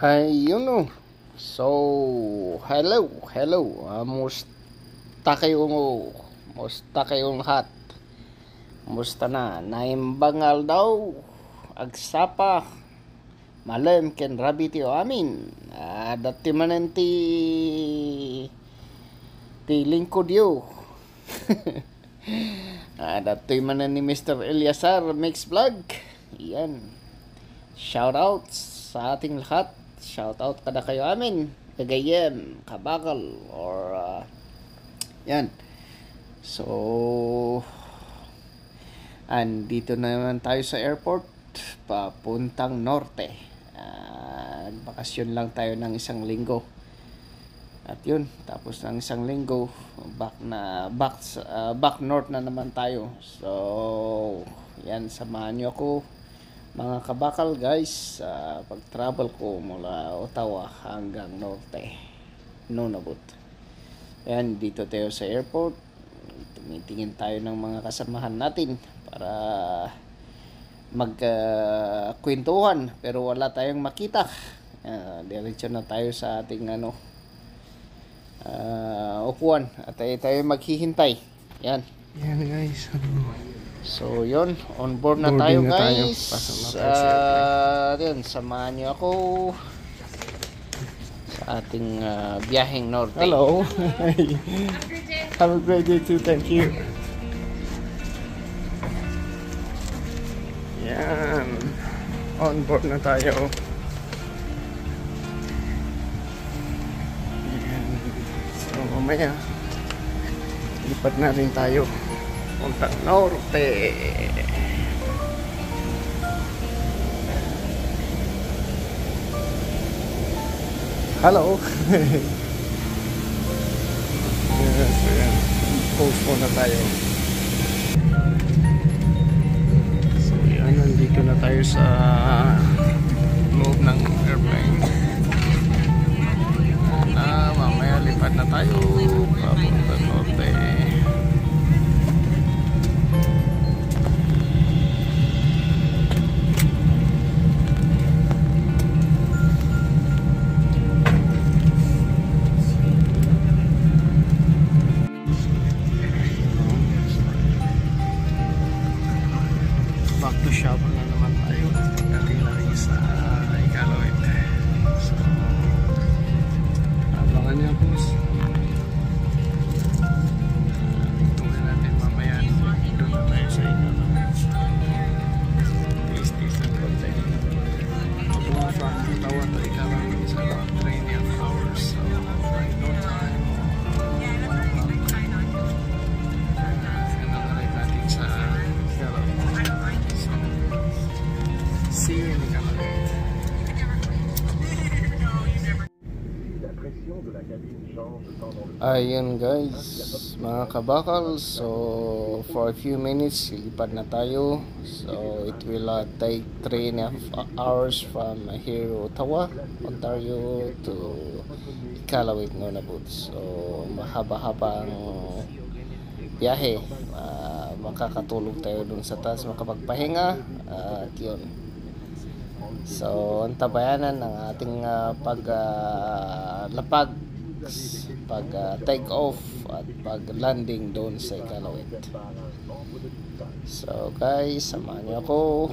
Ayun o. So, hello. Musta kayong lahat? Musta na? Naimbangal daw. Agsapa. Malam ken rabi ti amin. Dati manen ti lingkod yo. Dati manen ni Mr. Eliasar Mix Vlog. Yan. Shout out sa ating lahat. Shout out kada kayo amin. Kagayem, kabakal, or yan. So, andito na naman tayo sa airport papuntang norte. Bakasyon lang tayo ng isang linggo. At yun, tapos ng isang linggo, back north na naman tayo. So, yan, samahan nyo ako mga kabakal guys, pag-travel ko mula Ottawa hanggang norte, Nunavut. Ayan, dito tayo sa airport. Tumitingin tayo ng mga kasamahan natin para magkwentuhan, pero wala tayong makita. Diretso na tayo sa ating upuan at tayo maghihintay. Yan guys. So yun, on board na tayo guys. Yun, samahan nyo ako sa ating biyaheng norte. Hello. Have a great day too, thank you. Yan, on board na tayo. Yan. So mamaya lipat na rin tayo puntang norte. Hello. Yes, ayan. Post muna tayo. So yan, nandito na tayo sa loob ng airplane. Mamaya lipat na tayo papuntang norte. Back to shop na naman tayo. Dating lagi sa Iqaluit. So, abangan niyo po. Tungguin natin mamaya. Doon na tayo sa Iqaluit. Please na konti. From Ottawa to Iqaluit is about 3.5 hours. So, right no time. Nag-arrive natin sa Iqaluit. See you in the Ayun guys, mga kabakal. So for a few minutes lipad na tayo. So it will take 3.5 hours from here Ottawa, Ontario to Iqaluit, Nunavut. So mahaba-habang biyahe. Makakatulog tayo dun sa taas, makapagpahinga at yun. So antabayanan ng ating paglapag, take off at pag landing doon sa Iqaluit. So guys, samahan niyo ako.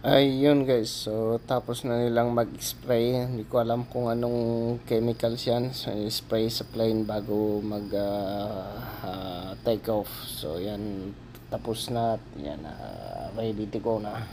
Ayun guys, so tapos na nilang mag-spray. Hindi ko alam kung anong chemicals yan. So spray sa plane bago mag take off. So yan, tapos na. Yan, ready to go na.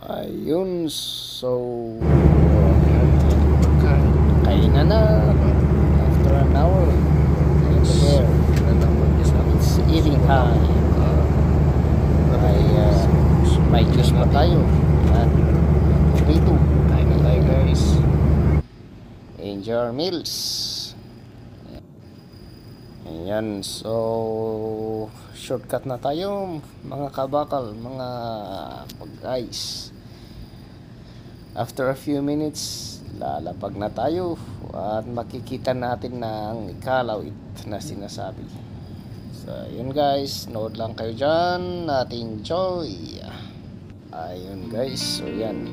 Ayun, so kainan na after an hour in the air. It's eating time. May juice pa tayo at dito kain na tayo guys. Enjoy our meals. Ayan, so shortcut na tayo mga kabakal, mga pag-guys. After a few minutes, lalapag na tayo at makikita natin na ang ikalawit na sinasabi. So, yun guys, nood lang kayo dyan at enjoy. Ayun guys, so yan.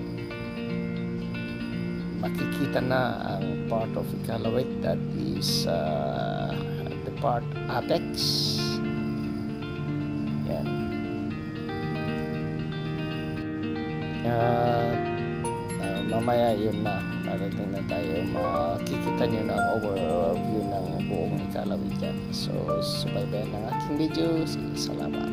Makikita na ang part of ikalawit that is the part apex. Yan. Mamaya yun na, parating na tayo, makikita nyo na ang overview ng buong ikalawit dyan. So subaybayan ng aking video. Salamat.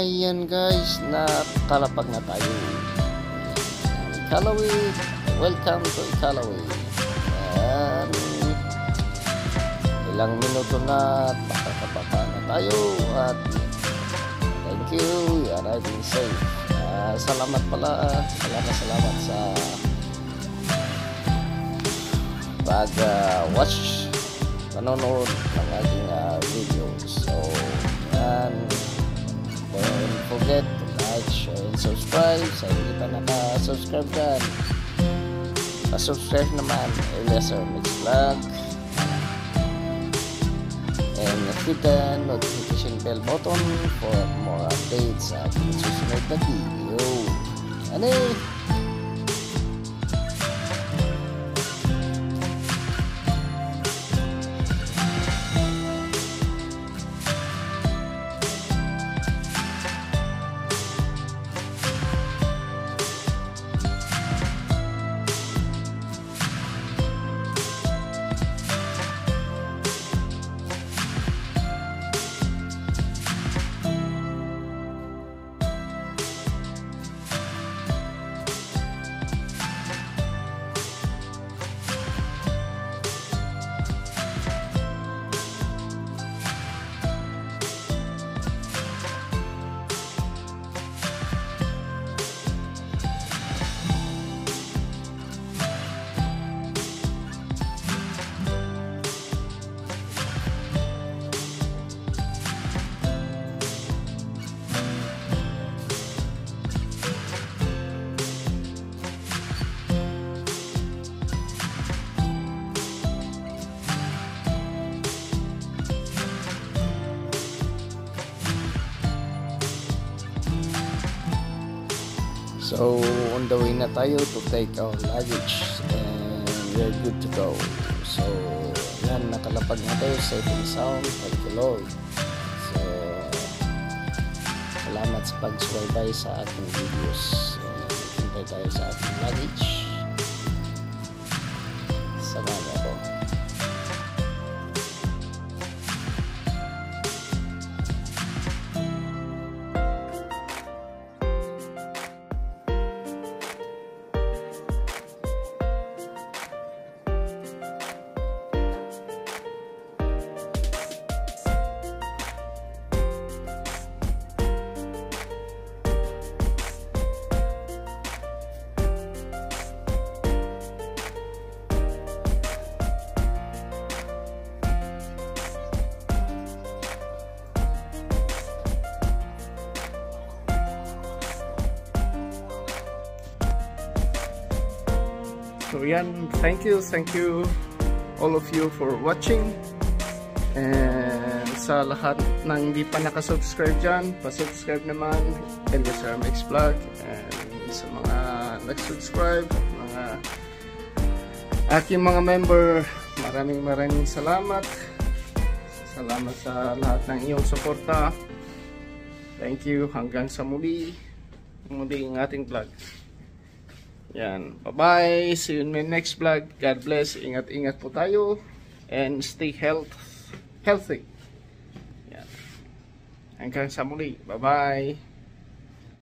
Ayan guys, nakalapag na tayo. Iqaluit, welcome to Iqaluit. Ayan, ilang minuto na makakababa na tayo at thank you, you are riding safe. Salamat pala, salamat sa watch, panonood ng aking videos. So yan, don't forget to like, share, and subscribe. Sa hindi pa naka-subscribe dyan, pa-subscribe naman, Eliezer Mix Vlog, and hit the notification bell button for more updates sa ating susunod na video. Ano eh? So on the way na tayo to take our luggage and we're good to go. So yan, nakalapag na tayo, safe and sound. Thank you Lord. So salamat sa pagsubaybay sa ating videos. Hintay tayo sa ating luggage. Salamat po. So yan, thank you all of you for watching, and sa lahat ng hindi pa nakasubscribe dyan, pa-subscribe naman, Eliezer Mix Vlog, and sa mga nag-subscribe, aking mga member, maraming salamat sa lahat ng iyong suporta. Thank you, hanggang sa muling ating vlog. Yan, bye-bye. See you in my next vlog. God bless. Ingat-ingat po tayo. And stay healthy. Yan. Hanggang sa muli. Bye-bye.